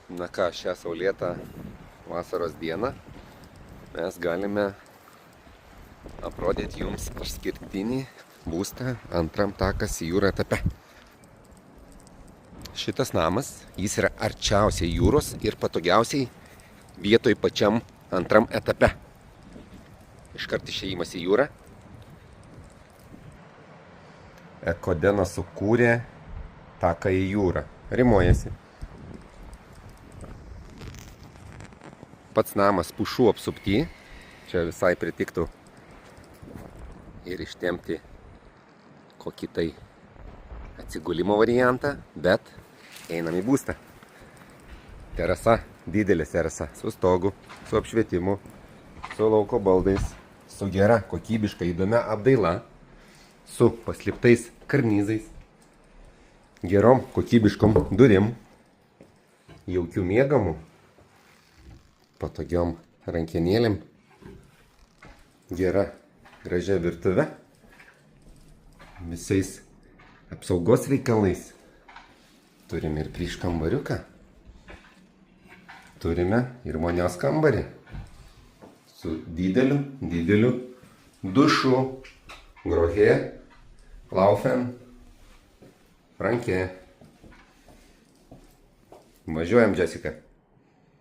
Na ką, šią saulėtą vasaros dieną mes galime aprodyti jums išskirtinį būstą antram takas į jūrą etape. Šitas namas, jis yra arčiausiai jūros ir patogiausiai vietoj pačiam antram etape. Iškart išėjimas į jūrą. Ekodenas sukūrė taką į jūrą. Rimuojasi. Pats namas pušų apsupty. Čia visai pritiktų ir ištempti kokį tai atsigulimo variantą, bet einam į būstą. Terasa, didelė terasa, su stogu, su apšvietimu, su lauko baldais, su gera, kokybiška, įdomia apdaila, su paslėptais karnizais, gerom, kokybiškom durim, jaukių miegamų, patogiom rankenėlėm, gera, gražia virtuve, visais apsaugos reikalais. Turime ir prieškambariuką, turime ir vonios kambarį su dideliu dušu, grohė, laufen, rankė. Važiuojam, Jessica.